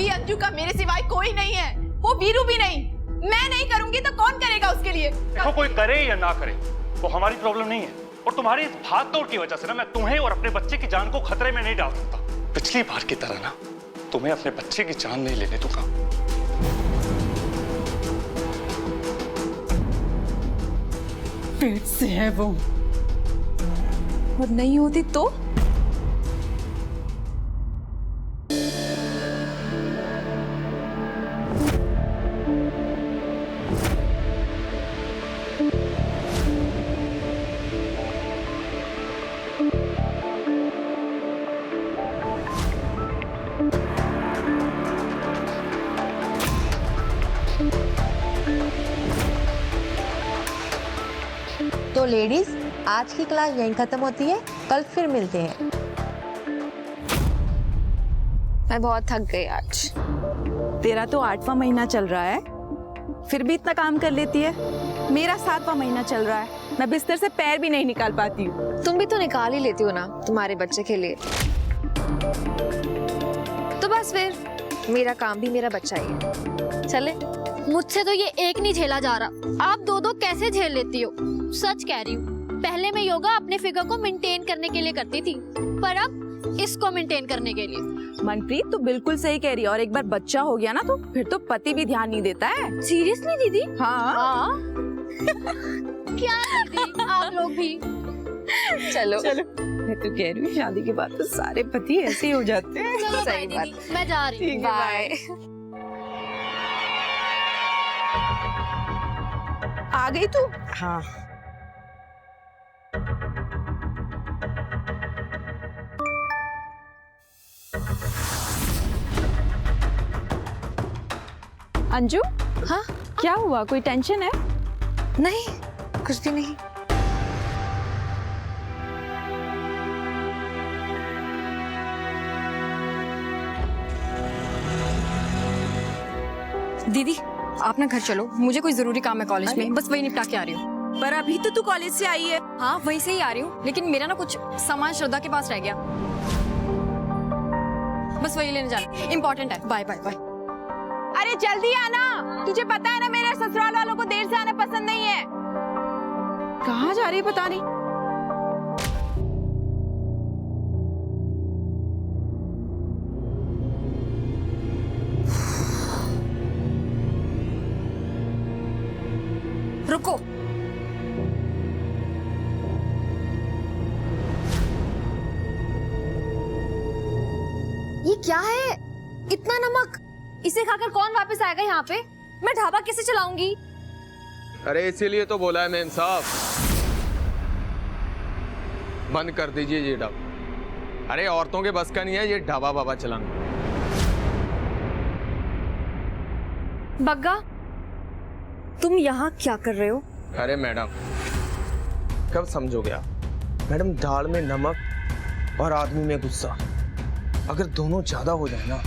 अभी अंजू का मेरे सिवाय कोई नहीं है, वो वीरू भी नहीं। मैं नहीं करूंगी तो कौन करेगा उसके लिए? देखो, कोई करे या ना करे वो हमारी प्रॉब्लम नहीं है, और तुम्हारी इस भाग दौड़ की वजह से ना मैं तुम्हें और अपने बच्चे की जान को खतरे में नहीं डाल सकता। पिछली बार की तरह ना तुम्हें अपने बच्चे की जान नहीं लेने दूंगा। पेट से है वो, और नहीं होती तो? तो लेडीज, आज की क्लास यहीं खत्म होती है, कल फिर मिलते हैं। मैं बहुत थक गई आज। तेरा तो 8वां महीना चल रहा है, फिर भी इतना काम कर लेती है। मेरा 7वां महीना चल रहा है, मैं बिस्तर से पैर भी नहीं निकाल पाती हूँ। तुम भी तो निकाल ही लेती हो ना तुम्हारे बच्चे के लिए। तो बस फिर मेरा काम भी मेरा बच्चा ही है। चले। मुझसे तो ये एक नहीं झेला जा रहा, आप दो दो कैसे झेल लेती हो? सच कह रही हूँ, पहले मैं योगा अपने फिगर को मेंटेन करने के लिए करती थी, पर अब इसको मेंटेन करने के लिए। मनप्रीत तो बिल्कुल सही कह रही है, और एक बार बच्चा हो गया ना तो फिर तो पति भी ध्यान नहीं देता है। सीरियसली दीदी? हाँ। क्या दीदी, आप लोग भी। चलो चलो, मैं तो कह रही हूँ शादी के बाद तो सारे पति ऐसे ही हो जाते हैं। चलो सही बाय बात। दीदी, मैं जा रही हूँ। बाय। आ गई तू? हाँ। अंजू, हाँ? क्या हुआ? कोई टेंशन है? नहीं, कुछ भी नहीं। दीदी, आप ना घर चलो, मुझे कोई जरूरी काम है कॉलेज में, बस वही निपटा के आ रही हूँ। पर अभी तो तू कॉलेज से आई है। हाँ, वहीं से ही आ रही हूँ, लेकिन मेरा ना कुछ सामान श्रद्धा के पास रह गया, बस वही लेने जाना, इम्पोर्टेंट है। Bye bye bye. अरे जल्दी आना, तुझे पता है ना मेरे ससुराल वालों को देर से आना पसंद नहीं है। कहाँ जा रही है पता नहीं। रुको, ये क्या है? इतना नमक, इसे खाकर कौन वापस आएगा यहाँ पे? मैं ढाबा कैसे चलाऊंगी? अरे इसीलिए तो बोला है मेम साहब, बंद कर दीजिए ये ढाबा। अरे औरतों के बस का नहीं है ये ढाबा बाबा चलाना। बग्गा, तुम यहाँ क्या कर रहे हो? अरे मैडम, कब समझोगे आप? मैडम, दाल में नमक और आदमी में गुस्सा, अगर दोनों ज्यादा हो जाए ना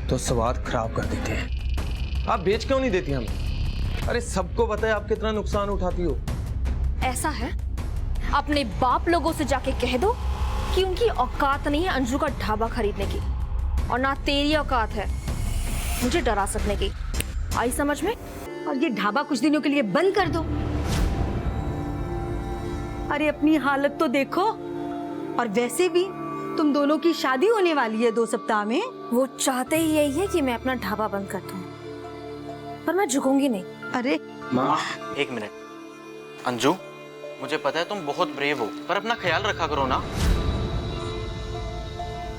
तो स्वाद खराब कर देते हैं। आप बेच क्यों नहीं देती हमें? अरे सबको पता है आप कितना नुकसान उठाती हो। ऐसा है, अपने बाप लोगों से जाके कह दो कि उनकी औकात नहीं है अंजू का ढाबा खरीदने की, और ना तेरी औकात है मुझे डरा सकने की। आई समझ में? और ये ढाबा कुछ दिनों के लिए बंद कर दो। अरे अपनी हालत तो देखो, और वैसे भी तुम दोनों की शादी होने वाली है 2 सप्ताह में। वो चाहते ही यही है कि मैं अपना ढाबा बंद कर दूं, पर मैं झुकूंगी नहीं। अरे माँ, एक मिनट। अंजू, मुझे पता है तुम बहुत ब्रेव हो, पर अपना ख्याल रखा करो ना।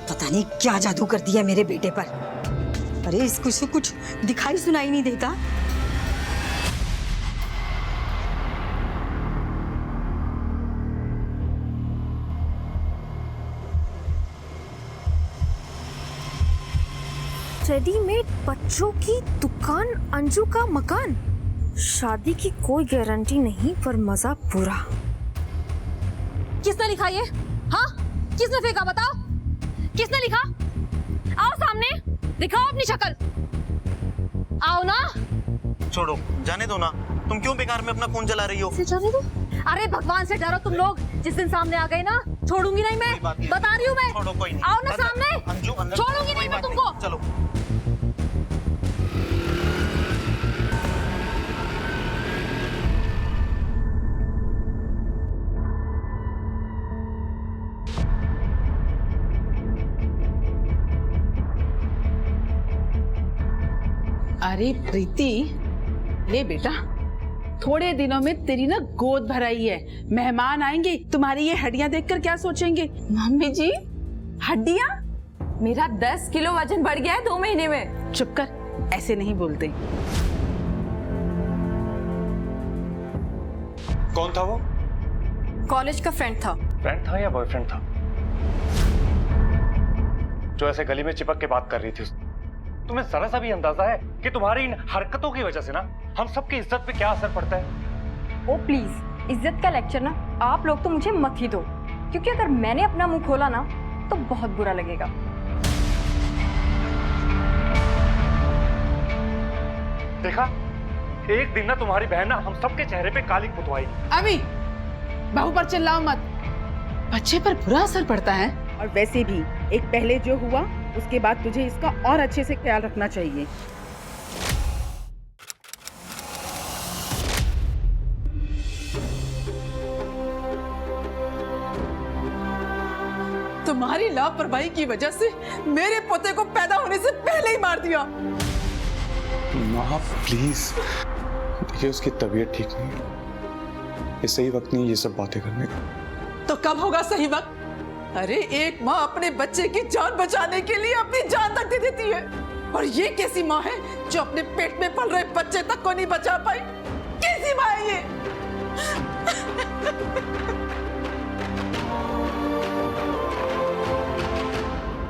पता नहीं क्या जादू कर दिया मेरे बेटे पर। अरे इसको से कुछ दिखाई सुनाई नहीं देता। रेडीमेड बच्चों की दुकान, अंजू का मकान। शादी की कोई गारंटी नहीं, पर मजा पूरा। किसने लिखा ये? हाँ, किसने फेंका? बताओ, किसने लिखा? आओ सामने, दिखाओ अपनी शक्ल। आओ ना। छोड़ो, जाने दो ना। तुम क्यों बेकार में अपना फोन चला रही हो? जाने दो। अरे भगवान से डरो तुम लोग, जिस दिन सामने आ गए ना छोड़ूंगी नहीं मैं, बता रही हूँ मैं। छोड़ो, कोई नहीं। आओ ना सामने, अंजू, अंदर छोड़ूंगी नहीं मैं तुमको। चलो। अरे प्रीति, ले बेटा, थोड़े दिनों में तेरी ना गोद भराई है, मेहमान आएंगे, तुम्हारी ये हड्डियां देखकर क्या सोचेंगे? मम्मी जी, हड्डियां? मेरा 10 किलो वजन बढ़ गया है 2 महीने में। चुप कर, ऐसे नहीं बोलते। कौन था वो? कॉलेज का फ्रेंड था। फ्रेंड था या बॉयफ्रेंड था? जो ऐसे गली में चिपक के बात कर रही थी उससे। तुम्हें जरा सा भी अंदाजा है कि तुम्हारी इन हरकतों की वजह से ना हम सबकी इज्जत पे क्या असर पड़ता है? ओ प्लीज, इज्जत का लेक्चर ना आप लोग तो मुझे मत ही दो, क्योंकि अगर मैंने अपना मुंह खोला ना तो बहुत बुरा लगेगा। देखा, एक दिन ना तुम्हारी बहन ना हम सबके चेहरे पे कालिक पुतवाई। अभी बहू पर चिल्लाओ मत, बच्चे पर बुरा असर पड़ता है। और वैसे भी एक पहले जो हुआ उसके बाद तुझे इसका और अच्छे से ख्याल रखना चाहिए। तुम्हारी लापरवाही की वजह से मेरे पोते को पैदा होने से पहले ही मार दिया। माँ प्लीज, देखिए उसकी तबीयत ठीक नहीं है, ये सही वक्त नहीं ये सब बातें करने का। तो कब होगा सही वक्त? अरे एक माँ अपने बच्चे की जान बचाने के लिए अपनी जान तक दे देती है, और ये कैसी माँ है जो अपने पेट में पल रहे बच्चे तक को नहीं बचा पाई? कैसी माँ है ये?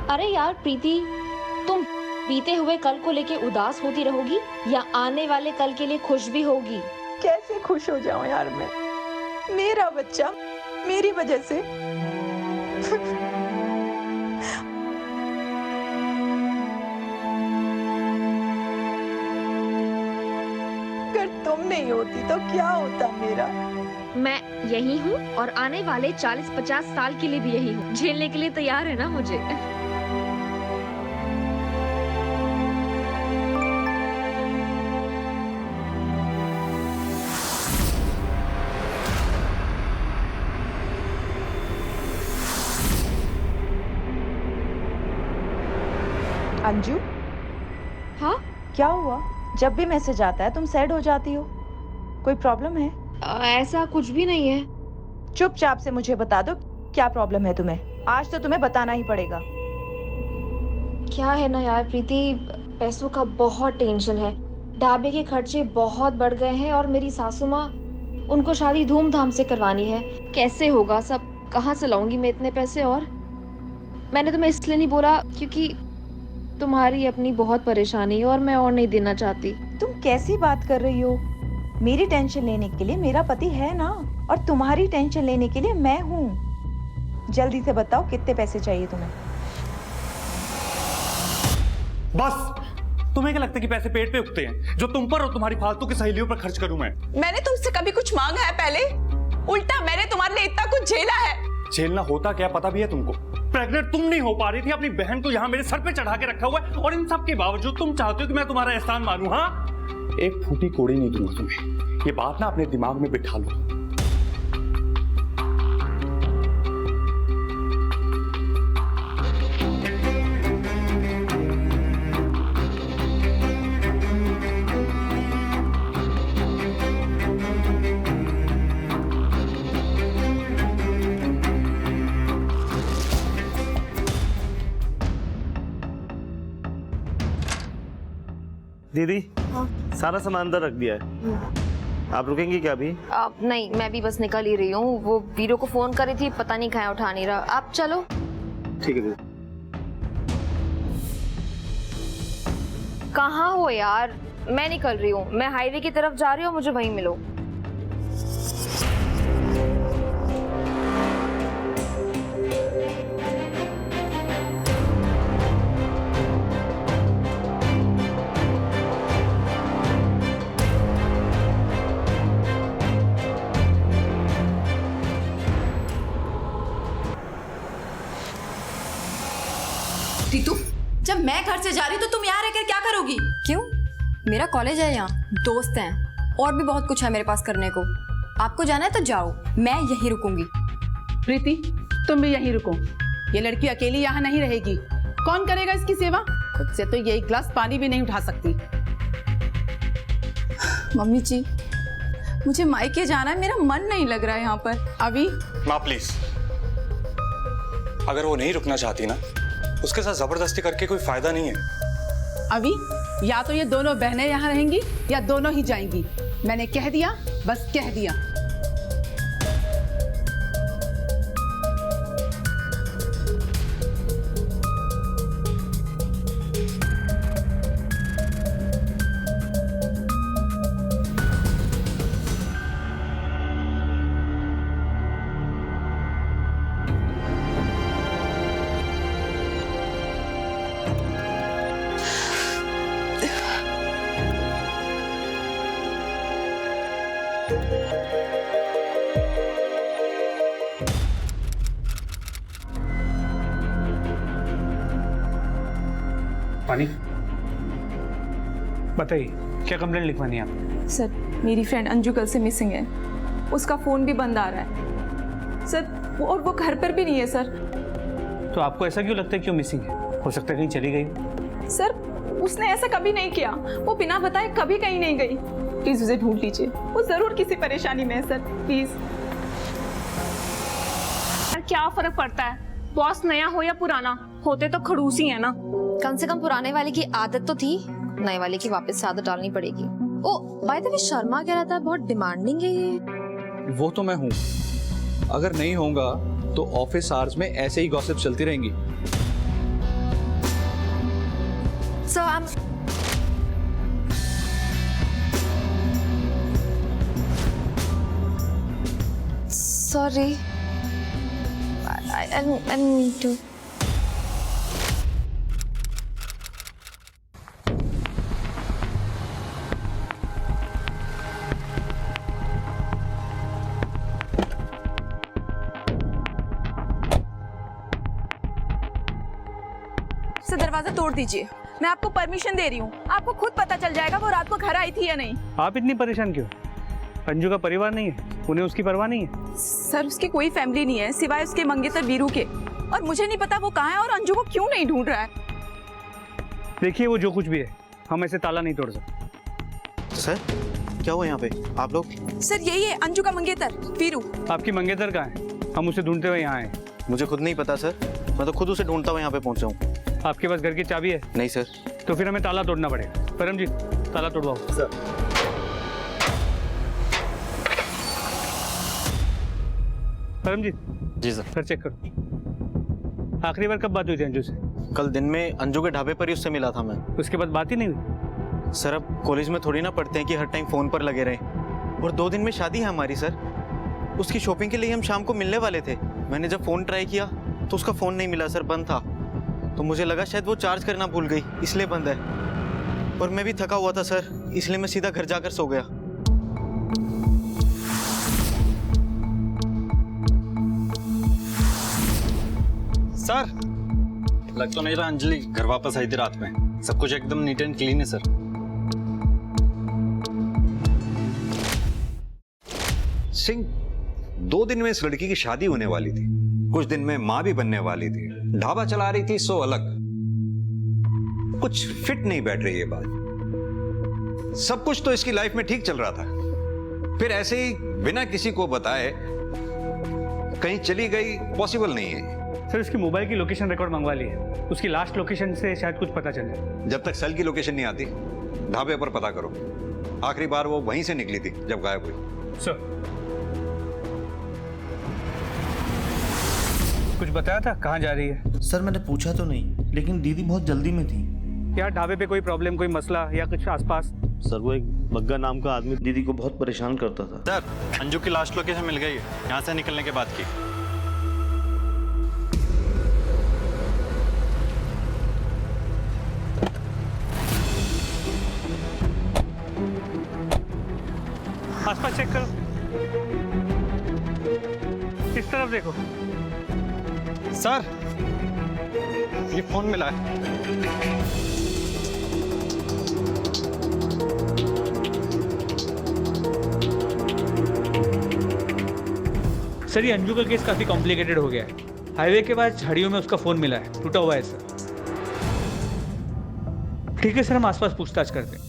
अरे यार प्रीति, तुम बीते हुए कल को लेके उदास होती रहोगी या आने वाले कल के लिए खुश भी होगी? कैसे खुश हो जाऊं यार मैं? मेरा बच्चा मेरी वजह से। अगर तुम नहीं होती तो क्या होता मेरा? मैं यही हूँ और आने वाले 40-50 साल के लिए भी यही हूँ। झेलने के लिए तैयार है ना मुझे? अंजू, हाँ? क्या हुआ? जब भी मैसेज आता है तुम सैड हो जाती हो, कोई प्रॉब्लम है? ऐसा कुछ भी नहीं है। चुपचाप से मुझे बता दो क्या प्रॉब्लम है तुम्हें। आज तो तुम्हें बताना ही पड़ेगा। क्या है ना यार प्रीति, पैसों का बहुत टेंशन है। ढाबे के खर्चे बहुत बढ़ गए हैं और मेरी सासू माँ, उनको शादी धूमधाम से करवानी है। कैसे होगा सब? कहाँ से लाऊंगी मैं इतने पैसे? और मैंने तुम्हें इसलिए नहीं बोला क्योंकि तुम्हारी अपनी बहुत परेशानी है और मैं और नहीं देना चाहती। तुम कैसी बात कर रही हो? मेरी टेंशन लेने के लिए मेरा पति है ना, और तुम्हारी टेंशन लेने के लिए मैं हूँ। जल्दी से बताओ कितने पैसे चाहिए तुम्हें? बस, तुम्हें क्या लगता है कि पैसे पेट पे उगते हैं जो तुम पर और तुम्हारी फालतू की सहेलियों पर खर्च करूं मैं? मैंने तुमसे कभी कुछ मांगा है पहले? उल्टा मैंने तुम्हारे लिए इतना कुछ झेला है। झेलना होता क्या पता भी है तुमको? प्रेग्नेंट तुम नहीं हो पा रही थी, अपनी बहन को यहाँ मेरे सर पे चढ़ा के रखा हुआ है, और इन सब के बावजूद तुम चाहते हो कि मैं तुम्हारा एहसान मानूं? हाँ, एक फूटी कोड़ी नहीं दूंगा तुम्हें। ये बात ना अपने दिमाग में बिठा लो। दीदी, सारा सामान अंदर रख दिया है, आप रुकेंगी क्या अभी? नहीं, मैं भी बस निकल ही रही हूँ। वो वीरो को फोन करी थी, पता नहीं कहाँ उठा नहीं रहा। आप चलो। ठीक है दीदी। कहाँ हो यार? मैं निकल रही हूँ, मैं हाईवे की तरफ जा रही हूँ, मुझे वहीं मिलो। रीतू, जब मैं घर से जा रही तो तुम यहाँ रहकर क्या करोगी? क्यों? मेरा कॉलेज है, यहाँ दोस्त हैं, और भी बहुत कुछ है मेरे पास करने को। आपको जाना है तो जाओ, मैं यहीं रुकूंगी। प्रीति, तुम भी यहीं रुको। ये लड़की अकेली यहाँ नहीं रहेगी। कौन करेगा इसकी सेवा? खुद से तो ये एक गिलास पानी भी नहीं उठा सकती। मम्मी जी, मुझे मायके जाना है, मेरा मन नहीं लग रहा है यहाँ पर। अभी माँ प्लीज, अगर वो नहीं रुकना चाहती ना, उसके साथ जबरदस्ती करके कोई फायदा नहीं है। अभी या तो ये दोनों बहनें यहाँ रहेंगी या दोनों ही जाएंगी। मैंने कह दिया, बस कह दिया। पानी, बताइए क्या कंप्लेंट लिखवानी है आप? सर, मेरी फ्रेंड अंजू कल से मिसिंग है। उसका फ़ोन भी बंद आ रहा है सर, और वो घर पर भी नहीं है सर। तो आपको ऐसा क्यों लगता है क्यों मिसिंग है? हो सकता है कहीं चली गई। सर, उसने ऐसा कभी नहीं किया। वो बिना बताए कभी कहीं नहीं गई। प्लीज़ उसे ढूंढ लीजिए, वो ज़रूर किसी परेशानी में है सर, प्लीज़। क्या फर्क पड़ता है, बॉस नया हो या पुराना, होते तो खड़ूस ही है ना। कम से कम पुराने वाले की आदत तो थी, नए वाले की वापस से आदत डालनी पड़ेगी। ओ बाय द वे, शर्मा कह रहा था बहुत डिमांडिंग है ये। वो तो मैं हूँ, अगर नहीं होगा तो ऑफिस आवर्स में ऐसे ही गॉसिप चलती रहेंगी। So I'm sorry. I need to. Sir, दरवाजा तोड़ दीजिए। मैं आपको परमिशन दे रही हूँ। आपको खुद पता चल जाएगा वो रात को घर आई थी या नहीं। आप इतनी परेशान क्यों? अंजू का परिवार नहीं है, उन्हें उसकी परवाह नहीं है। सर, उसकी कोई फैमिली नहीं है सिवाय उसके मंगेतर वीरू के, और मुझे नहीं पता वो कहाँ है और अंजू को क्यों नहीं ढूंढ रहा है। देखिए, वो जो कुछ भी है, हम ऐसे ताला नहीं तोड़ सकते। सर, क्या हुआ यहाँ पे? आप लोग? सर, यही है अंजू का मंगेतर वीरू। आपकी मंगेतर कहाँ है? हम उसे ढूंढते हुए यहाँ आए। मुझे खुद नहीं पता सर, मैं तो खुद उसे ढूंढता हुआ यहाँ पे पहुँचा हूँ। आपके पास घर की चाबी है? नहीं सर। तो फिर हमें ताला तोड़ना पड़ेगा। परम जी, ताला तोड़वाओ। सर। परम जी। जी सर। घर चेक करो। आखिरी बार कब बात हुई थी अंजू से? कल दिन में अंजू के ढाबे पर ही उससे मिला था मैं। उसके बाद बात ही नहीं हुई? सर, अब कॉलेज में थोड़ी ना पढ़ते हैं कि हर टाइम फोन पर लगे रहें। और 2 दिन में शादी है हमारी सर। उसकी शॉपिंग के लिए हम शाम को मिलने वाले थे। मैंने जब फोन ट्राई किया तो उसका फोन नहीं मिला सर, बंद था। तो मुझे लगा शायद वो चार्ज करना भूल गई, इसलिए बंद है। और मैं भी थका हुआ था सर, इसलिए मैं सीधा घर जाकर सो गया। सर, लग तो नहीं रहा अंजलि घर वापस आई थी रात में। सब कुछ एकदम नीट एंड क्लीन है सर। सिंह, 2 दिन में इस लड़की की शादी होने वाली थी, कुछ दिन में मां भी बनने वाली थी, ढाबा चला रही थी, सो अलग। कुछ फिट नहीं बैठ रही ये बात। सब कुछ तो इसकी लाइफ में ठीक चल रहा था, फिर ऐसे ही बिना किसी को बताए कहीं चली गई, पॉसिबल नहीं है। सर, उसकी मोबाइल की लोकेशन रिकॉर्ड मंगवा ली है। उसकी लास्ट लोकेशन से शायद कुछ पता चल जाए। जब तक सेल की लोकेशन नहीं आती, ढाबे पर पता करो। आखिरी बार वो वहीं से निकली थी जब गायब हुई। सर, कुछ बताया था कहाँ जा रही है? सर, मैंने पूछा तो नहीं, लेकिन दीदी बहुत जल्दी में थी। क्या ढाबे पे कोई प्रॉब्लम, कोई मसला या कुछ आसपास? सर, वो एक बग्गा नाम का आदमी दीदी को बहुत परेशान करता था। सर, अंजू की लास्ट लोकेशन मिल गई है, यहाँ से निकलने के बाद की। आसपास चेक करो, इस तरफ देखो। सर, ये फोन मिला है। सर, ये अंजू का केस काफी कॉम्प्लिकेटेड हो गया है। हाईवे के बाद झाड़ियों में उसका फोन मिला है, टूटा हुआ है सर। ठीक है सर, हम आसपास पूछताछ करते हैं।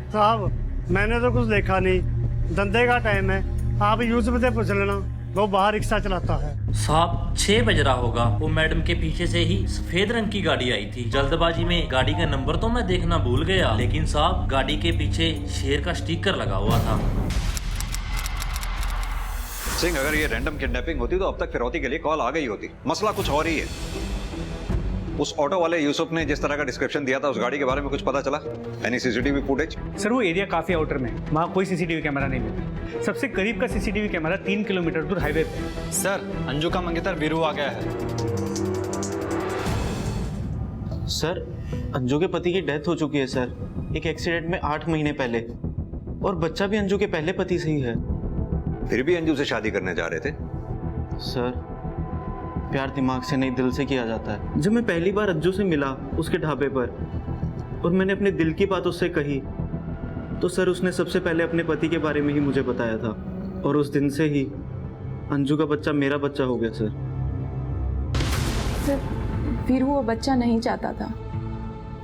साहब मैंने तो कुछ देखा नहीं, धंधे का टाइम है, आप यूसुफ से पूछ लेना, वो बाहर रिक्शा चलाता है। साहब 6 बज रहा होगा, वो मैडम के पीछे से ही सफेद रंग की गाड़ी आई थी। जल्दबाजी में गाड़ी का नंबर तो मैं देखना भूल गया, लेकिन साहब गाड़ी के पीछे शेर का स्टिकर लगा हुआ था। सिंह, अगर ये रैंडम किडनैपिंग होती तो अब तक फिरौती के लिए कॉल आ गई होती। मसला कुछ और ही है। उस ऑटो वाले यूसुफ ने जिस तरह का डिस्क्रिप्शन दिया था, उस गाड़ी के बारे में कुछ पता चला? Any CCTV footage? सर वो एरिया काफी आउटर में, वहाँ कोई सीसीटीवी कैमरा नहीं मिला। सबसे करीब का सीसीटीवी कैमरा 3 किलोमीटर दूर हाईवे पे। सर अंजू का मंगेतर वीरू आ गया है। सर अंजू के पति की डेथ हो चुकी है सर, एक एक्सीडेंट में 8 महीने पहले, और बच्चा भी अंजू के पहले पति से ही है। फिर भी अंजू से शादी करने जा रहे थे? सर प्यार दिमाग से नहीं, दिल से किया जाता है। जब मैं पहली बार अंजू से मिला उसके ढाबे पर, और मैंने अपने दिल की बात उससे कही, तो सर उसने सबसे पहले अपने पति के बारे में ही मुझे बताया था, और उस दिन से ही अंजू का बच्चा मेरा बच्चा हो गया। सर फिर वो बच्चा नहीं चाहता था,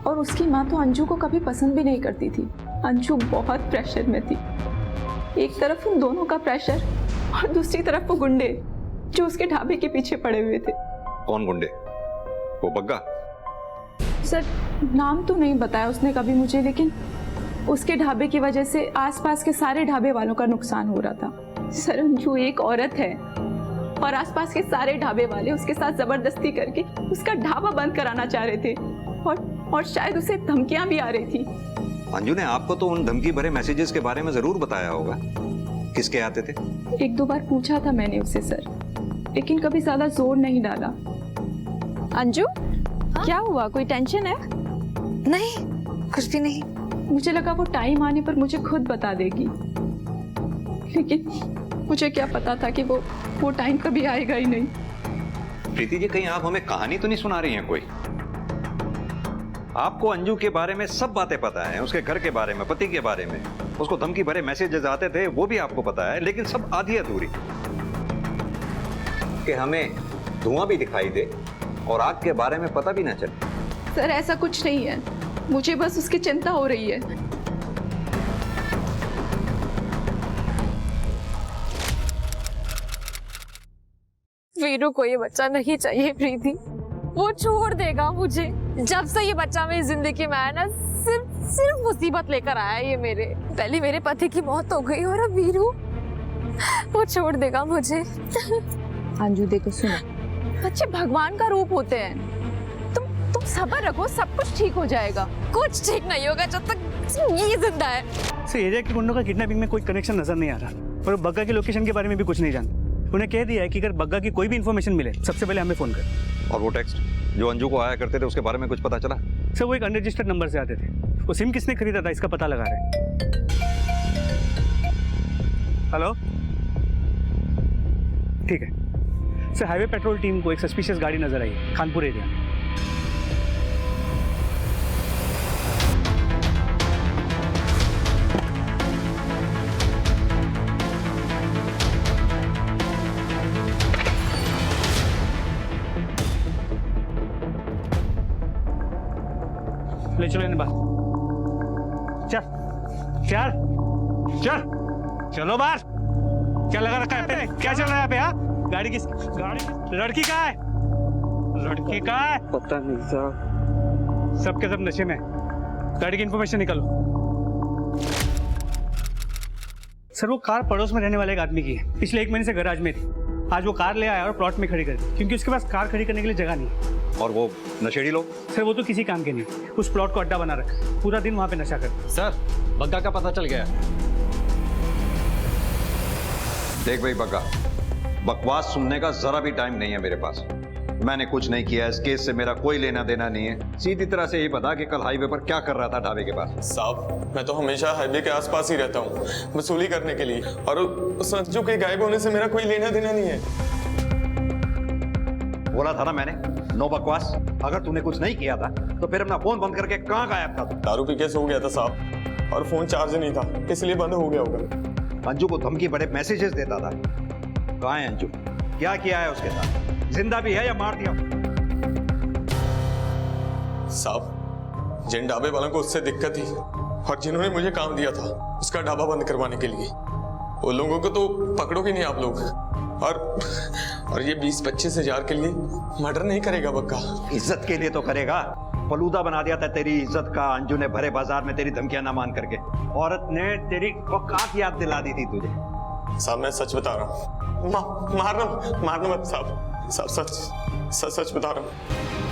और उसकी माँ तो अंजू को कभी पसंद भी नहीं करती थी। अंजू बहुत प्रेशर में थी, एक तरफ उन दोनों का प्रेशर और दूसरी तरफ वो गुंडे जो उसके ढाबे के पीछे पड़े हुए थे। कौन गुंडे? वो बग्गा? सर नाम तो नहीं बताया उसने कभी मुझे, लेकिन उसके ढाबे की वजह से आसपास के सारे ढाबे वालों का नुकसान हो रहा था। सर अंजू एक औरत है, और आसपास के सारे ढाबे वाले उसके साथ जबरदस्ती करके उसका ढाबा बंद कराना चाह रहे थे, और शायद उसे धमकियां भी आ रही थी। अंजू ने आपको तो उन धमकी भरे मैसेजेस के बारे में जरूर बताया होगा। किसके आते थे? 1-2 बार पूछा था मैंने उससे सर, लेकिन कभी ज्यादा जोर नहीं डाला। अंजू क्या हुआ, कोई टेंशन है? नहीं कुछ भी नहीं। मुझे लगा वो टाइम आने पर मुझे खुद बता देगी, लेकिन मुझे क्या पता था कि वो टाइम कभी आएगा ही नहीं। प्रीति जी, कहीं आप हमें कहानी तो नहीं सुना रही हैं कोई? आपको अंजू के बारे में सब बातें पता है, उसके घर के बारे में, पति के बारे में, उसको धमकी भरे मैसेजेस आते थे वो भी आपको पता है, लेकिन सब आधी अधूरी। कि हमें धुआं भी दिखाई दे और आग के बारे में पता भी ना चले। सर ऐसा कुछ नहीं है, मुझे बस उसकी चिंता हो रही है। वीरू को ये बच्चा नहीं चाहिए प्रीति, वो छोड़ देगा मुझे। जब से ये बच्चा मेरी जिंदगी में आया ना, सिर्फ मुसीबत लेकर आया ये मेरे। पहले मेरे पति की मौत हो गई, और अब वीरू, वो छोड़ देगा मुझे। अंजू देखो सुनो, बच्चे भगवान का रूप होते हैं, तुम सब्र रखो, सब कुछ ठीक हो जाएगा। कुछ ठीक नहीं होगा जब तक ये जिंदा है। सर एरिया के गुंडों का किडनैपिंग में कोई कनेक्शन नजर नहीं आ रहा, और बग्गा की लोकेशन के बारे में भी कुछ नहीं जानते। उन्हें कह दिया है कि अगर बग्गा की कोई भी इन्फॉर्मेशन मिले सबसे पहले हमें फोन कर। और वो टेक्स्ट जो अंजू को आया करते थे उसके बारे में कुछ पता चला? सर वो एक अनरजिस्टर्ड नंबर से आते थे, वो सिम किसने खरीदा था इसका पता लगा रहे हैं। हेलो, ठीक है सर, हाईवे पेट्रोल टीम को एक सस्पिशियस गाड़ी नजर आई है खानपुर एरिया में। ले चलो इन्हें बाहर। चल चल चल, चलो बाहर। क्या लगा रखा है पे? क्या चल रहा है यहाँ पे? हाँ गाड़ी लड़की कहाँ है? लड़की कहाँ है? पता नहीं साहब, सबके सब नशे में। गाड़ी की इंफॉर्मेशन निकालो। सर वो कार पड़ोस में रहने वाले एक आदमी की है, पिछले 1 महीने से गैराज में थी। आज वो कार ले आया और प्लॉट में खड़ी कर दी, क्योंकि उसके पास कार खड़ी करने के लिए जगह नहीं है। और वो नशेड़ी लोग? सर वो तो किसी काम के नहीं, उस प्लॉट को अड्डा बना रखा, पूरा दिन वहाँ पे नशा करते। सर बग्गा का पता चल गया। देख भाई बग्गा, बकवास सुनने का जरा भी टाइम नहीं है मेरे पास। मैंने कुछ नहीं किया, इस केस से मेरा कोई लेना देना नहीं है। सीधी तरह से ये बता कि कल हाईवे पर क्या कर रहा था ढाबे के पास? साहब मैं तो हमेशा हाईवे के आसपास ही रहता हूँ वसूली करने के लिए, और उस अंजू के गायब होने से मेरा कोई लेना देना नहीं है। बोला था ना मैंने, नो बकवास। अगर तूने कुछ नहीं किया था तो फिर अपना फोन बंद करके कहाँ गायब था तू? दारू पी के सो गया था साहब, और फोन चार्ज नहीं था, इसलिए बंद हो गया होगा। अंजू को धमकी बड़े मैसेजेस देता था। कहाँ है अंजू? क्या किया है उसके साथ? जिंदा भी है या मार दिया? साहब जिन ढाबे वालों को उससे दिक्कत थी और जिन्होंने मुझे काम दिया था उसका ढाबा बंद करवाने के लिए, वो लोगों को तो पकड़ोगे नहीं आप लोग। और ये 20-25 हजार के लिए मर्डर नहीं करेगा बक्का। इज्जत के लिए तो करेगा। फलूदा बना दिया था तेरी इज्जत का अंजू ने भरे बाजार में तेरी धमकियां ना मान करके। औरत ने तेरी औकात याद दिला दी थी तुझे। साहब मैं सच बता रहा हूँ, मारना मत साहब, सच बता रहा हूँ।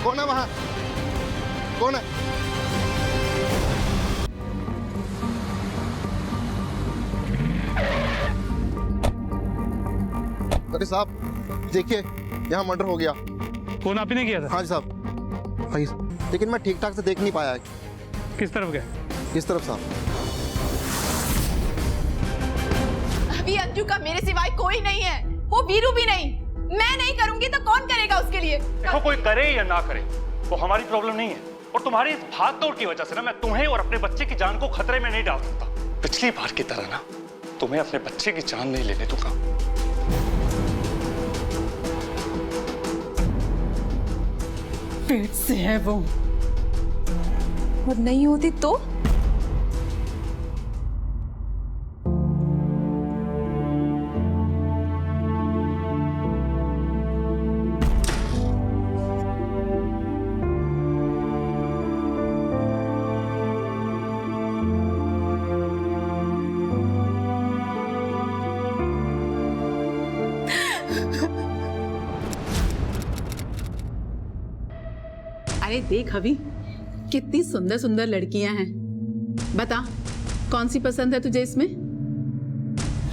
कौन है वहां? कौन है? अरे साहब देखिए, यहाँ मर्डर हो गया। कौन आप ही ने किया था? हाँ जी साहब, भाई, लेकिन मैं ठीक ठाक से देख नहीं पाया। किस तरफ गया? किस तरफ साहब? अभी अंजू का मेरे सिवाय कोई नहीं है, वो वीरू भी नहीं। मैं नहीं करूंगी तो कौन करेगा उसके लिए? देखो, कोई करे या ना करे वो हमारी प्रॉब्लम नहीं है, और तुम्हारी इस भाग दौड़ की वजह से ना मैं तुम्हें और अपने बच्चे की जान को खतरे में नहीं डाल सकता। पिछली बार की तरह ना तुम्हें अपने बच्चे की जान नहीं लेने दूंगा। पेट से है वो, और नहीं होती तो? अरे देख अभी, कितनी सुंदर सुंदर लड़कियां हैं। बता कौन सी पसंद है तुझे इसमें?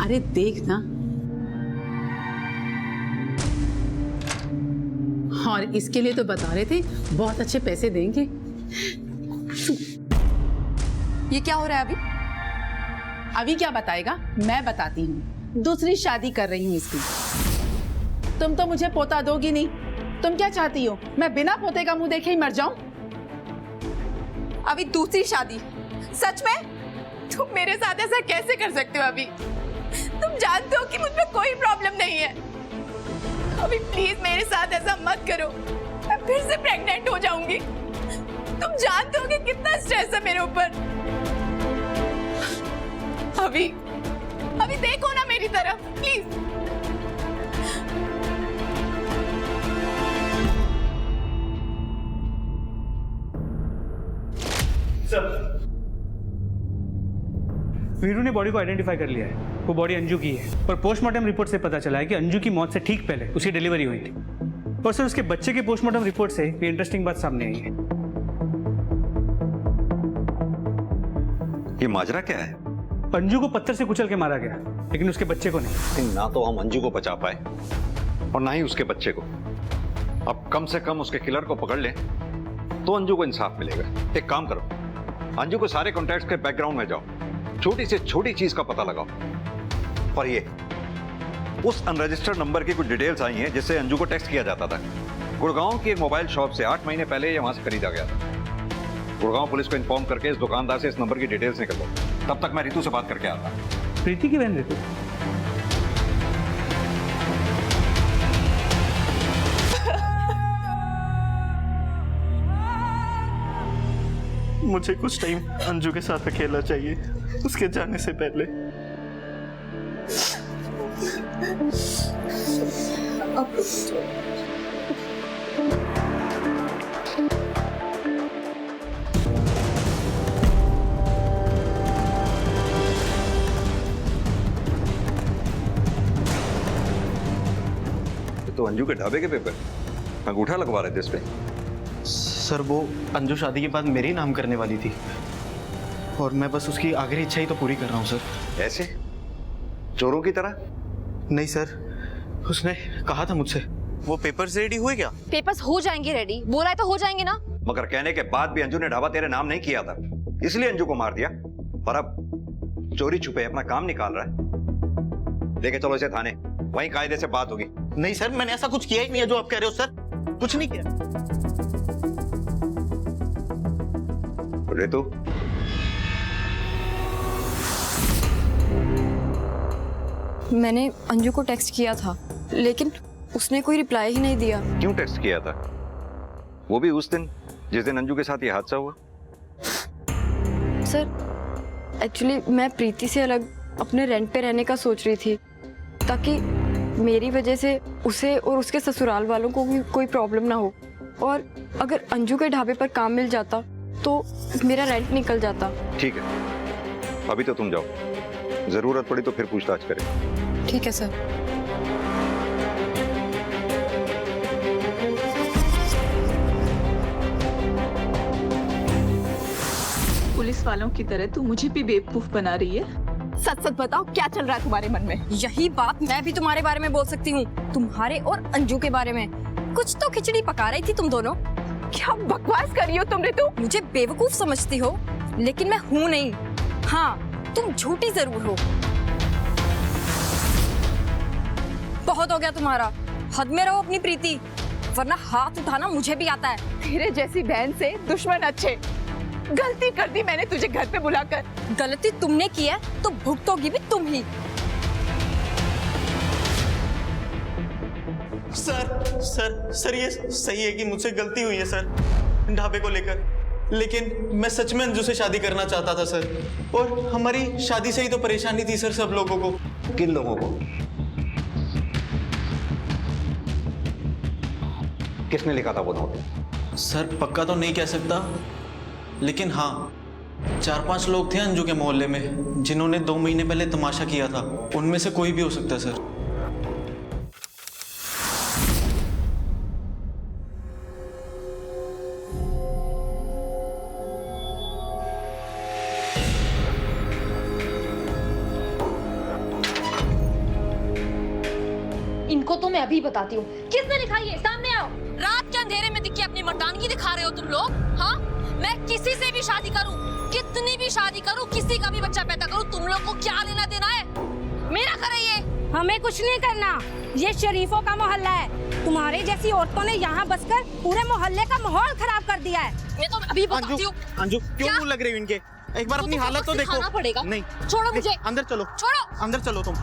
अरे देख ना। और इसके लिए तो बता रहे थे बहुत अच्छे पैसे देंगे। ये क्या हो रहा है अभी? अभी क्या बताएगा, मैं बताती हूँ। दूसरी शादी कर रही हूँ इसकी। तुम तो मुझे पोता दोगी नहीं। तुम क्या चाहती हो, मैं बिना पोते का मुंह देखे ही मर जाऊं? अभी दूसरी शादी? सच में? तुम मेरे साथ ऐसा कैसे कर सकते हो? अभी तुम जानते हो कि मुझमें कोई प्रॉब्लम नहीं है। अभी प्लीज मेरे साथ ऐसा मत करो, मैं फिर से प्रेग्नेंट हो जाऊंगी। तुम जानते हो कि कितना स्ट्रेस है मेरे ऊपर। अभी देखो ना मेरी तरफ प्लीज। वीरू ने बॉडी को आइडेंटिफाई कर लिया है। वो बॉडी अंजू की है, और पोस्टमार्टम रिपोर्ट से पता चला है कि अंजू की मौत से ठीक पहले उसकी डिलीवरी हुई थी। और सर उसके बच्चे के पोस्टमार्टम रिपोर्ट से ये इंटरेस्टिंग बात सामने आई है। ये माजरा क्या है? अंजू को पत्थर से कुचल के मारा गया, लेकिन उसके बच्चे को नहीं। ना तो हम अंजू को बचा पाए और ना ही उसके बच्चे को। अब कम से कम उसके किलर को पकड़ ले तो अंजू को इंसाफ मिलेगा। एक काम करो, अंजू को सारे कॉन्टैक्ट्स के बैकग्राउंड में जाओ, छोटी से छोटी चीज का पता लगाओ। और ये उस अनरजिस्टर्ड नंबर की कुछ डिटेल्स आई हैं जिससे अंजू को टेक्स्ट किया जाता था। गुड़गांव की एक मोबाइल शॉप से 8 महीने पहले ये वहां से खरीदा गया था। गुड़गांव पुलिस को इन्फॉर्म करके इस दुकानदार से इस नंबर की डिटेल्स निकल लो। तब तक मैं रितु से बात करके आता। प्रीति की बहन रितु? मुझे कुछ टाइम अंजू के साथ अकेला चाहिए, उसके जाने से पहले। तो अंजू के ढाबे के पेपर अंगूठा लगवा रहे थे इस पे। सर वो अंजू शादी के बाद मेरे ही नाम करने वाली थी, और मैं बस उसकी आखिरी इच्छा ही तो पूरी कर रहा हूँ सर। ऐसे चोरों की तरह? नहीं सर, उसने कहा था मुझसे। वो पेपर्स रेडी हुए क्या? पेपर्स हो जाएंगे रेडी, बोला है तो हो जाएंगे ना। मगर कहने के बाद भी अंजू ने ढाबा तेरे नाम नहीं किया था, इसलिए अंजू को मार दिया। और अब चोरी छुपे अपना काम निकाल रहा है। लेके चलो इसे थाने, वहीं कायदे से बात होगी। नहीं सर, मैंने ऐसा कुछ किया ही नहीं है जो आप कह रहे हो सर। कुछ नहीं किया। रितु, मैंने अंजू को टेक्स्ट किया था, लेकिन उसने कोई रिप्लाई ही नहीं दिया। क्यों टेक्स्ट किया था? वो भी उस दिन जिस दिन अंजू के साथ ये हादसा हुआ। सर, एक्चुअली मैं प्रीति से अलग अपने रेंट पे रहने का सोच रही थी, ताकि मेरी वजह से उसे और उसके ससुराल वालों को भी कोई प्रॉब्लम ना हो। और अगर अंजू के ढाबे पर काम मिल जाता तो मेरा रेंट निकल जाता। ठीक है, अभी तो तुम जाओ, जरूरत पड़ी तो फिर पूछताछ करें। ठीक है सर। पुलिस वालों की तरह तू मुझे भी बेवकूफ बना रही है। सच सच बताओ, क्या चल रहा है तुम्हारे मन में? यही बात मैं भी तुम्हारे बारे में बोल सकती हूँ, तुम्हारे और अंजू के बारे में। कुछ तो खिचड़ी पका रही थी तुम दोनों। क्या बकवास कर रही हो तुम रितु? मुझे बेवकूफ समझती हो, लेकिन मैं हूँ नहीं। हाँ, तुम झूठी जरूर हो। बहुत हो गया तुम्हारा, हद में रहो अपनी प्रीति, वरना हाथ उठाना मुझे भी आता है। तेरे जैसी बहन से दुश्मन अच्छे। गलती कर दी मैंने तुझे घर पे बुलाकर। गलती तुमने की है तो भुगतोगी भी तुम ही। सर ये सही है कि मुझसे गलती हुई है सर ढाबे को लेकर, लेकिन मैं सच में अंजू से शादी करना चाहता था सर, और हमारी शादी से ही तो परेशानी थी सर सब लोगों को। किन लोगों को? किसने लिखा था वो नोट? सर पक्का तो नहीं कह सकता, लेकिन हाँ 4-5 लोग थे अंजू के मोहल्ले में जिन्होंने 2 महीने पहले तमाशा किया था। उनमें से कोई भी हो सकता है सर। इनको तो मैं अभी बताती हूँ। किसने लिखा ये? सामने आओ। रात के अंधेरे में दिखी अपनी मर्दानगी दिखा रहे हो तुम लोग। हाँ, मैं किसी से भी शादी करूँ, कितनी भी शादी करूँ, किसी का भी बच्चा पैदा करूँ, तुम लोग को क्या लेना देना है? मेरा घर है ये। हमें कुछ नहीं करना, ये शरीफों का मोहल्ला है। तुम्हारे जैसी औरतों ने यहाँ बसकर पूरे मोहल्ले का माहौल खराब कर दिया है। मैं तो अभी बताती हूँ। अंजू क्यों मुंह लग रही हो इनके? एक बार अपनी हालत तो देखो। पड़ेगा। नहीं, छोड़ो मुझे। अंदर चलो, छोड़ो। अंदर चलो तुम।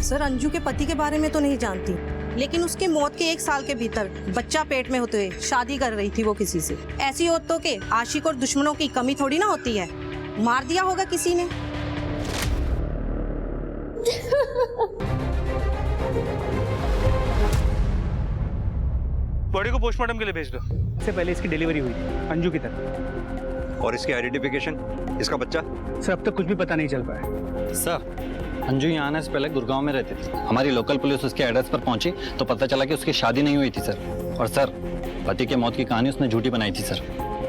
सर, अंजू के पति के बारे में तो नहीं जानती, लेकिन उसकी मौत के 1 साल के भीतर बच्चा पेट में होते हुए शादी कर रही थी वो किसी से। ऐसी औरतों के आशिक और दुश्मनों की कमी थोड़ी ना होती है। मार दिया होगा किसी ने। बॉडी को पोस्टमार्टम के लिए भेज दो। इससे पहले इसकी डिलीवरी हुई थी अंजू की तरफ। और इसकी आइडेंटिफिकेशन, इसका बच्चा? सर अब तक कुछ भी पता नहीं चल पाया। सर अंजू यहाँ आने से पहले गुड़गांव में रहती थी। हमारी लोकल पुलिस उसके एड्रेस पर पहुंची तो पता चला कि उसकी शादी नहीं हुई थी सर। और सर पति के मौत की कहानी उसने झूठी बनाई थी सर।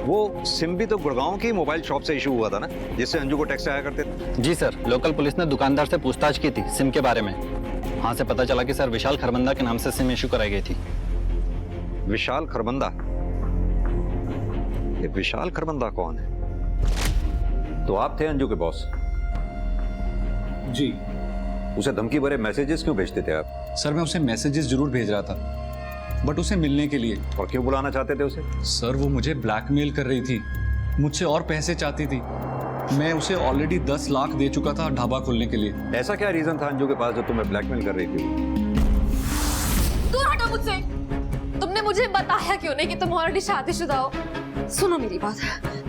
वो सिम भी तो गुड़गांव की मोबाइल शॉप से इशू हुआ था ना, जिससे अंजू को टेक्स्ट आया करते थे। जी सर, लोकल पुलिस ने दुकानदार से पूछताछ की थी सिम के बारे में। वहाँ से पता चला कि सर विशाल खरबंदा के नाम से सिम इशू कराई गई थी। विशाल खरबंदा? ये विशाल खरबंदा कौन है? तो आप थे अंजू के बॉस? जी। उसे धमकी भरे मैसेजेस क्यों भेजते थे आप? सर मैं उसे मैसेजेस जरूर भेज रहा था, बट उसे मिलने के लिए। और क्यों बुलाना चाहते थे उसे? सर वो मुझे ब्लैकमेल कर रही थी, मुझसे और पैसे चाहती थी। मैं उसे ऑलरेडी 10 लाख दे चुका था ढाबा खोलने के लिए। ऐसा क्या रीजन था अंजू के पास जो तुम्हें ब्लैकमेल कर रही थी? दूर हटो मुझसे। तुमने मुझे बताया क्यों नहीं कि तुम ऑलरेडी शादीशुदा हो? सुनो मेरी बात,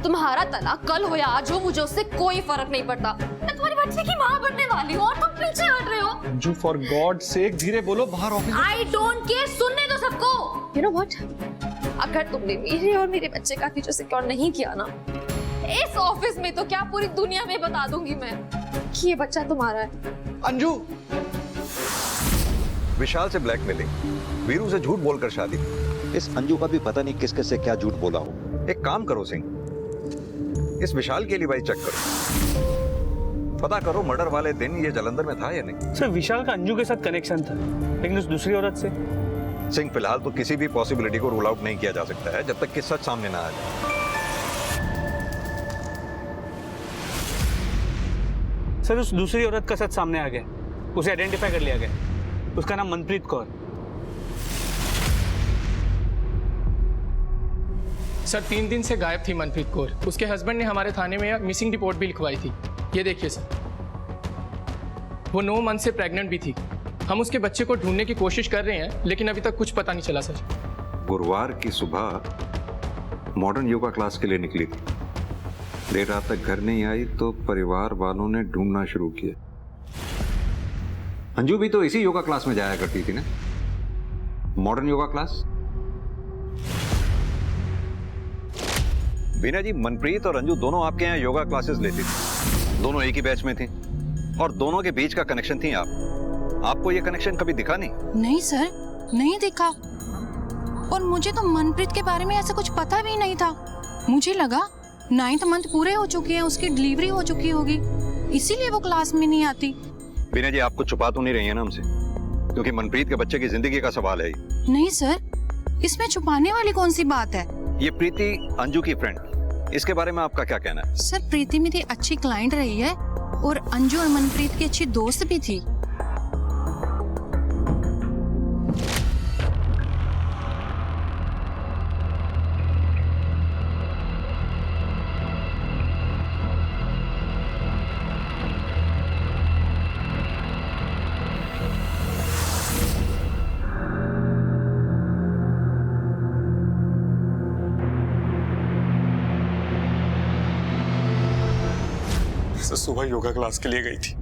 तुम्हारा तलाक कल हो या आज हो, मुझे उससे कोई फर्क नहीं पड़ता। मैं तुम्हारी बच्चे की माँ बनने वाली हूँ और तुम पीछे हट रहे हो। अंजू फॉर गॉड सेक धीरे बोलो, बाहर ऑफिस। I don't care, सुनने दो सबको। You know what? अगर तुमने मेरे और मेरे बच्चे का फ्यूचर सिक्योर नहीं किया ना, इस ऑफिस में तो क्या पूरी दुनिया में बता दूंगी मैं कि ये बच्चा तुम्हारा है। अंजू! विशाल से ब्लैकमेलिंग, वीरू से झूठ बोलकर शादी। इस अंजू का भी पता नहीं किस किस से क्या झूठ बोला हो। एक काम करो सिंह, इस विशाल के लिए भाई चेक करो, पता करो मर्डर वाले दिन ये जलंधर में था या नहीं। सर विशाल का अंजू के साथ कनेक्शन था, लेकिन उस दूसरी औरत से। सिंह फिलहाल तो किसी भी पॉसिबिलिटी को रूल आउट नहीं किया जा सकता है जब तक कि सच सामने ना आ जाए। सर उस दूसरी औरत का सच सामने आ गया, उसे आइडेंटिफाई कर लिया गया। उसका नाम मनप्रीत कौर। सर 3 दिन से गायब थी मनप्रीत कौर। उसके हस्बैंड ने हमारे थाने में मिसिंग रिपोर्ट भी लिखवाई थी। ये देखिए सर, वो 9 मंथ से प्रेग्नेंट भी थी। हम उसके बच्चे को ढूंढने की कोशिश कर रहे हैं, लेकिन अभी तक कुछ पता नहीं चला सर। गुरुवार की सुबह मॉडर्न योगा क्लास के लिए निकली थी। देर रात तक घर नहीं आई तो परिवार वालों ने ढूंढना शुरू किया। अंजू भी तो इसी योगा क्लास में जाया करती थी ना, मॉडर्न योगा क्लास। बीना जी, मनप्रीत और अंजू दोनों आपके यहाँ योगा क्लासेस लेती थी, दोनों एक ही बैच में थी और दोनों के बीच का कनेक्शन थी आप। आपको ये कनेक्शन कभी दिखा नहीं? नहीं सर, नहीं दिखा। और मुझे तो मनप्रीत के बारे में ऐसा कुछ पता भी नहीं था। मुझे लगा 9th मंथ पूरे हो चुके हैं, उसकी डिलीवरी हो चुकी होगी, इसीलिए वो क्लास में नहीं आती। बीना जी, आपको छुपा तो नहीं रही है ना हमसे, क्योंकि मनप्रीत के बच्चे की जिंदगी का सवाल है। नहीं सर, इसमें छुपाने वाली कौन सी बात है? ये प्रीति अंजू की फ्रेंड, इसके बारे में आपका क्या कहना है? सर, प्रीति मेरी अच्छी क्लाइंट रही है और अंजू और मनप्रीत की अच्छी दोस्त भी थी। सुबह योगा क्लास के लिए गई थी,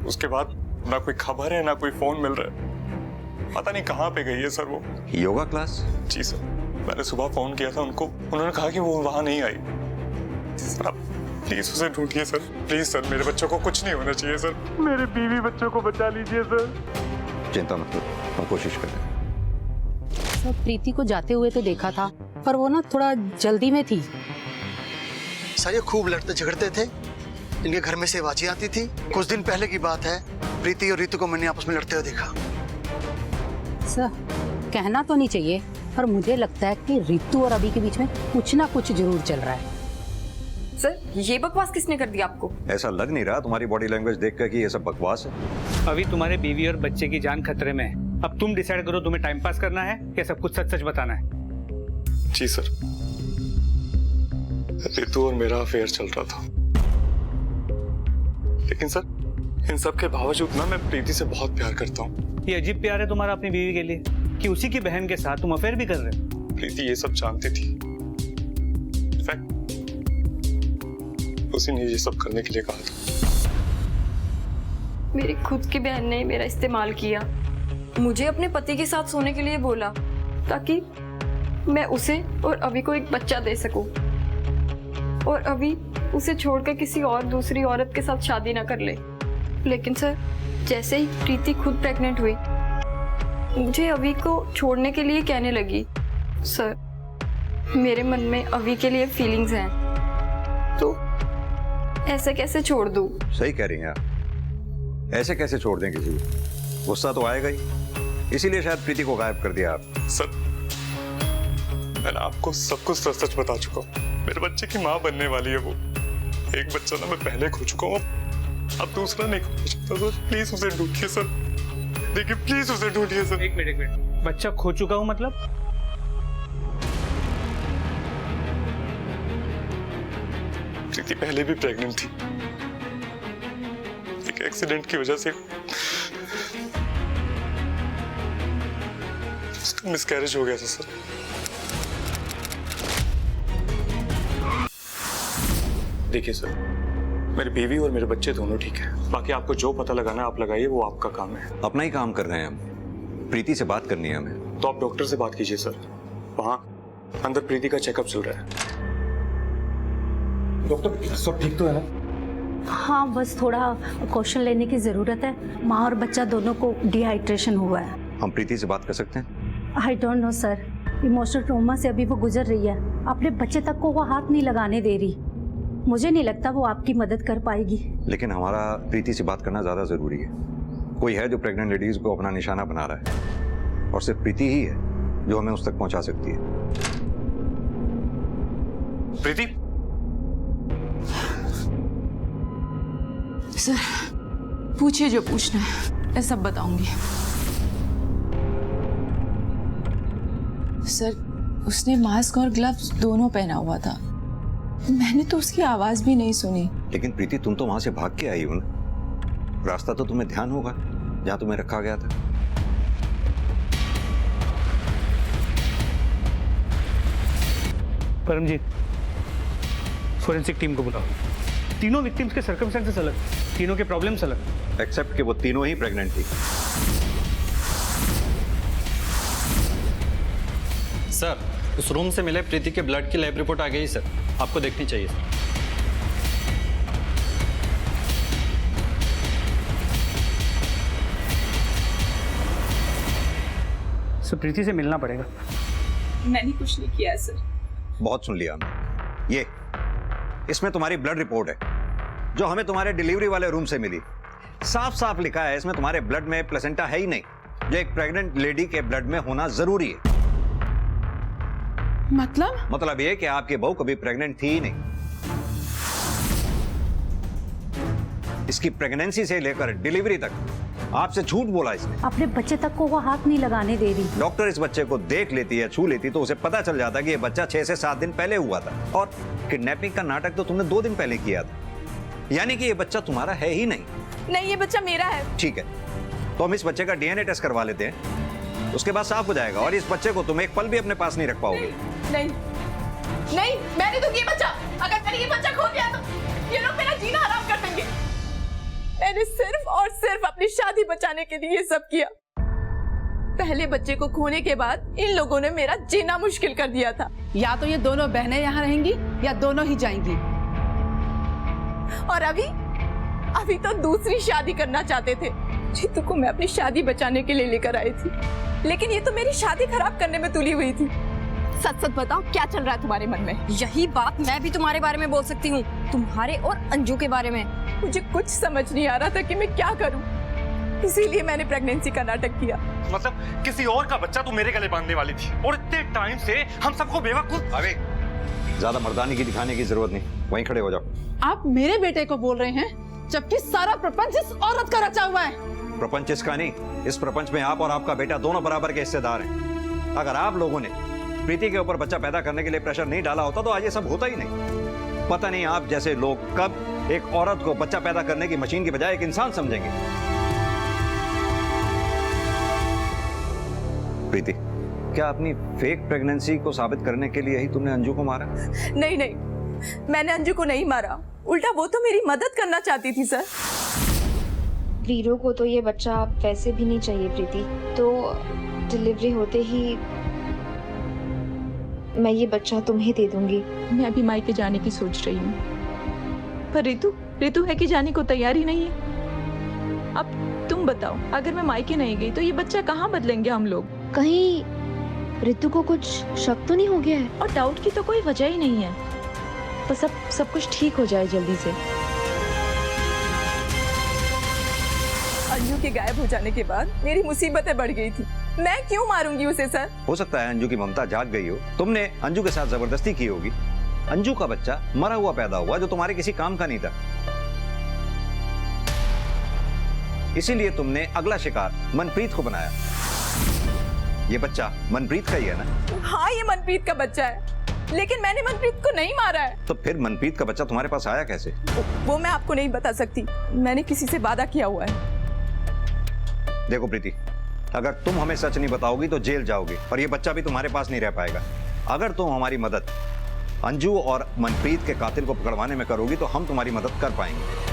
उसके बाद ना कोई खबर है ना कोई फोन मिल रहा है, पता नहीं कहाँ पे गई है सर वो। योगा क्लास? जी सर, मैंने सुबह फोन किया था उनको, उन्होंने कहा कि वो वहां नहीं आई। सर आप प्लीज उसे ढूंढिए सर, प्लीज सर, मेरे बच्चों को कुछ नहीं होना चाहिए सर, मेरे बीवी बच्चों को बचा लीजिए सर। चिंता मत करो, हम कोशिश करें। सर, प्रीति को जाते हुए तो देखा था, पर वो ना थोड़ा जल्दी में थी। सर, ये खूब लड़ते झगड़ते थे, इनके घर में से आवाजें आती थी। कुछ दिन पहले की बात है, प्रीति और रितु को मैंने आपस में लड़ते हुए देखा। सर, कहना तो नहीं चाहिए, पर मुझे लगता है कि रितु और अभी के बीच में कुछ ना कुछ जरूर चल रहा है। सर, ये बकवास किसने कर दिया आपको? ऐसा लग नहीं रहा तुम्हारी बॉडी लैंग्वेज देख कर कि ये सब बकवास है। अभी तुम्हारे बीवी और बच्चे की जान खतरे में है। अब तुम डिसाइड करो, तुम्हें टाइम पास करना है या सब कुछ सच सच बताना है। जी सर, रितु और मेरा अफेयर चल रहा था, लेकिन सर इन सब के बावजूद ना मैं प्रीति से बहुत प्यार करता हूँ। ये अजीब प्यार है तुम्हारा अपनी बीवी के लिए कि उसी की बहन के साथ तुम अफेयर भी कर रहे हो। प्रीति ये सब जानती थी, इनफैक्ट उसी ने ये सब करने के लिए कहा था। मेरी खुद की बहन ने मेरा इस्तेमाल किया, मुझे अपने पति के साथ सोने के लिए बोला ताकि मैं उसे और अभी को एक बच्चा दे सकूं, और अभी उसे छोड़कर किसी और दूसरी औरत के साथ शादी ना कर ले। लेकिन सर, जैसे ही प्रीति खुद प्रेग्नेंट हुई, मुझे अभी को छोड़ने के लिए कहने लगी। सर, मेरे मन में अभी के लिए फीलिंग्स हैं, तो ऐसे कैसे छोड़ दूं? सही कह रही हैं आप, ऐसे कैसे छोड़ दें किसी को? गुस्सा तो आएगा ही, इसीलिए शायद प्रीति को गायब कर दिया आप। सर, मैंने आपको सब कुछ सच सच बता चुका हूँ। मेरे बच्चे की माँ बनने वाली है वो। एक बच्चा ना मैं पहले खो चुका हूँ, अब दूसरा नहीं खो सकता सर। प्लीज उसे ढूंढिए सर, देखिए प्लीज उसे ढूंढिए सर। एक मिनट, बच्चा खो चुका हूँ मतलब? प्रीति पहले भी प्रेग्नेंट थी, एक एक्सीडेंट की वजह से उसका मिसकैरेज हो गया था सर। देखिए सर, मेरी बीवी और मेरे बच्चे दोनों ठीक है, बाकी आपको जो पता लगाना है आप लगाइए, वो आपका काम है। अपना ही काम कर रहे हैं हम, प्रीति से बात करनी है हमें। तो आप डॉक्टर से बात कीजिए सर, वहाँ अंदर प्रीति का चेकअप चल रहा है। डॉक्टर सब ठीक तो है ना? हाँ, बस थोड़ा क्वेश्चन लेने की जरूरत है। माँ और बच्चा दोनों को डिहाइड्रेशन हुआ है। हम प्रीति से बात कर सकते हैं? I don't know sir, emotional trauma से अभी वो गुजर रही है, अपने बच्चे तक को वो हाथ नहीं लगाने दे रही। मुझे नहीं लगता वो आपकी मदद कर पाएगी। लेकिन हमारा प्रीति से बात करना ज्यादा जरूरी है। कोई है जो प्रेग्नेंट लेडीज को अपना निशाना बना रहा है, और सिर्फ प्रीति ही है जो हमें उस तक पहुंचा सकती है। प्रीति, सर पूछिए जो पूछना है, मैं सब बताऊंगी। सर, उसने मास्क और ग्लव्स दोनों पहना हुआ था, मैंने तो उसकी आवाज भी नहीं सुनी। लेकिन प्रीति, तुम तो वहां से भाग के आई हो ना, रास्ता तो तुम्हें ध्यान होगा जहां तुम्हें रखा गया था। परमजीत, फोरेंसिक टीम को बुलाओ। तीनों विक्टिम्स के सर्कमस्टेंसेस अलग, तीनों के प्रॉब्लम्स अलग। एक्सेप्ट कि वो तीनों ही प्रेग्नेंट थी। सर, उस रूम से मिले प्रीति के ब्लड की लैब रिपोर्ट आ गई सर, आपको देखनी चाहिए सर। सर, प्रीति से मिलना पड़ेगा। मैंने कुछ नहीं किया सर। बहुत सुन लिया हमने। ये इसमें तुम्हारी ब्लड रिपोर्ट है जो हमें तुम्हारे डिलीवरी वाले रूम से मिली। साफ साफ लिखा है इसमें तुम्हारे ब्लड में प्लेसेंटा है ही नहीं, जो एक प्रेग्नेंट लेडी के ब्लड में होना जरूरी है। मतलब ये कि आपकी बहू कभी प्रेग्नेंट थी ही नहीं। इसकी प्रेगनेंसी से लेकर डिलीवरी तक आपसे झूठ बोला इसने। अपने बच्चे तक को वो हाथ नहीं लगाने दे रही। डॉक्टर इस बच्चे को देख लेती है, छू लेती तो उसे पता चल जाता कि ये बच्चा 6 से 7 दिन पहले हुआ था, और किडनैपिंग का नाटक तो तुमने 2 दिन पहले किया था। यानी कि ये बच्चा तुम्हारा है ही नहीं। नहीं, ये बच्चा मेरा है। ठीक है, तो हम इस बच्चे का डीएनए टेस्ट करवा लेते हैं, उसके बाद साफ हो जाएगा, और इस बच्चे को तुम एक पल भी अपने पास नहीं रख पाओगे। नहीं, नहीं, मैं नहीं दूंगी ये बच्चा। अगर मैंने ये बच्चा खो दिया तो ये लोग मेरा जीना हराम कर देंगे। मैंने सिर्फ और सिर्फ अपनी शादी बचाने के लिए ये सब किया। पहले बच्चे को खोने के बाद इन लोगों ने मेरा जीना मुश्किल कर दिया था। या तो ये दोनों बहनें यहाँ रहेंगी या दोनों ही जाएंगी। और अभी तो दूसरी शादी करना चाहते थे। जीतू को मैं अपनी शादी बचाने के लिए लेकर आई थी, लेकिन ये तो मेरी शादी खराब करने में तुली हुई थी। सच सच बताओ, क्या चल रहा है तुम्हारे मन में? यही बात मैं भी तुम्हारे बारे में बोल सकती हूँ, तुम्हारे और अंजू के बारे में। मुझे कुछ समझ नहीं आ रहा था कि मैं क्या करूं, इसीलिए मैंने प्रेगनेंसी का नाटक किया। मतलब किसी और का बच्चा तू मेरे गले बांधने वाली थी, और इतने टाइम से हम सबको बेवकूफ। अबे ज्यादा मर्दानी की दिखाने की जरूरत नहीं, वहीं खड़े हो जाओ। आप मेरे बेटे को बोल रहे हैं, जबकि सारा प्रपंच इस औरत का रचा हुआ है। प्रपंच इसका नहीं, इस प्रपंच में आप और आपका बेटा दोनों बराबर के हिस्सेदार हैं। अगर आप लोगों ने प्रीति के ऊपर बच्चा पैदा करने के लिए प्रेशर नहीं डाला होता तो आज ये सब होता ही नहीं। पता नहीं आप जैसे लोग कब एक औरत को बच्चा पैदा करने की मशीन की बजाय एक इंसान समझेंगे। प्रीति, क्या अपनी फेक प्रेगनेंसी को साबित करने के लिए ही तुमने अंजू को मारा? नहीं नहीं, मैंने अंजू को नहीं मारा, उल्टा वो तो मेरी मदद करना चाहती थी सर। वीरू को तो ये बच्चा वैसे भी नहीं चाहिए प्रीति, तो डिलीवरी होते ही मैं ये बच्चा तुम्हें दे दूंगी। मैं अभी मायके जाने की सोच रही हूँ, पर रितु है कि जाने को तैयार ही नहीं है। अब तुम बताओ, अगर मैं मायके नहीं गई तो ये बच्चा कहाँ बदलेंगे हम लोग? कहीं रितु को कुछ शक तो नहीं हो गया है? और डाउट की तो कोई वजह ही नहीं है, बस अब सब कुछ ठीक हो जाए जल्दी से। अंजू के गायब हो जाने के बाद मेरी मुसीबतें बढ़ गई थी। मैं क्यों मारूंगी उसे सर? हो सकता है अंजू की ममता जाग गई हो, तुमने अंजू के साथ जबरदस्ती की होगी। अंजू का बच्चा मरा हुआ पैदा हुआ जो तुम्हारे किसी काम का नहीं था, इसीलिए तुमने अगला शिकार मनप्रीत को बनाया। ये बच्चा मनप्रीत का ही है ना? हाँ, ये मनप्रीत का बच्चा है, लेकिन मैंने मनप्रीत को नहीं मारा है। तो फिर मनप्रीत का बच्चा तुम्हारे पास आया कैसे? वो मैं आपको नहीं बता सकती, मैंने किसी से वादा किया हुआ है। देखो प्रीति, अगर तुम हमें सच नहीं बताओगी तो जेल जाओगी, और ये बच्चा भी तुम्हारे पास नहीं रह पाएगा। अगर तुम हमारी मदद अंजू और मनप्रीत के कातिल को पकड़वाने में करोगी तो हम तुम्हारी मदद कर पाएंगे।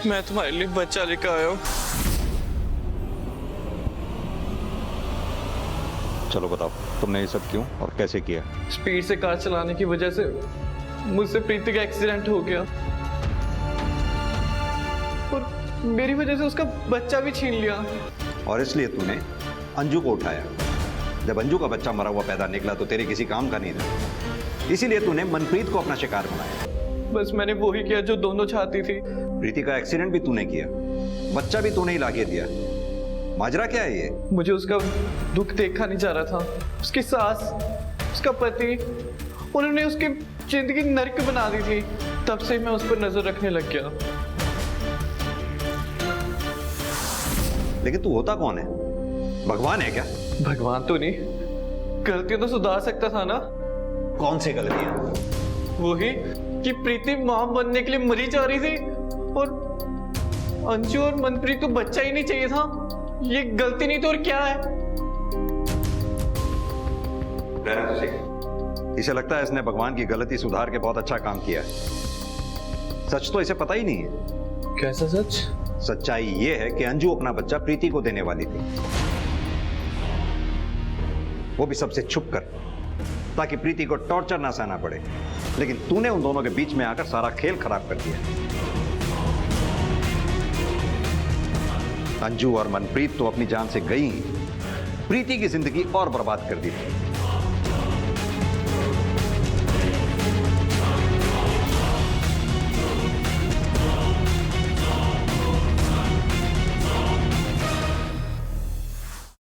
मैं तुम्हारे लिए बच्चा लेकर आया हूँ। चलो बताओ, तुमने ये सब क्यों और कैसे किया? स्पीड से कार चलाने की वजह से मुझसे प्रीति का एक्सीडेंट हो गया, और मेरी वजह से उसका बच्चा भी छीन लिया। और इसलिए तूने अंजू को उठाया। जब अंजू का बच्चा मरा हुआ पैदा निकला तो तेरे किसी काम का नहीं था, इसीलिए तूने मनप्रीत को अपना शिकार बनाया। बस मैंने वो ही किया जो दोनों चाहती थी। प्रीति का एक्सीडेंट भी तूने किया, बच्चा भी तूने ही लाके दिया। माजरा क्या है ये? मुझे उसका दुख देखा नहीं जा रहा था। उसकी सास, उसका पति, उन्होंने उसकी जिंदगी नर्क बना दी थी। तब से मैं उस पर नजर रखने लग गया। लेकिन तू होता कौन है? भगवान है क्या? भगवान तो नहीं, गलतियां तो सुधार सकता था ना। कौन सी गलतियां? वही कि प्रीति मां बनने के लिए मरी जा रही थी, और अंशु और मनप्रीत को बच्चा ही नहीं चाहिए था। ये गलती नहीं तो और क्या है? रहने दो सिंह। इसे लगता है इसने भगवान की गलती सुधार के बहुत अच्छा काम किया है। सच तो इसे पता ही नहीं है। कैसा सच? सच्चाई ये है कि अंजू अपना बच्चा प्रीति को देने वाली थी, वो भी सबसे छुप कर, ताकि प्रीति को टॉर्चर ना सहना पड़े। लेकिन तूने उन दोनों के बीच में आकर सारा खेल खराब कर दिया। अंजू और मनप्रीत तो अपनी जान से गई ही, प्रीति की जिंदगी और बर्बाद कर दी थी।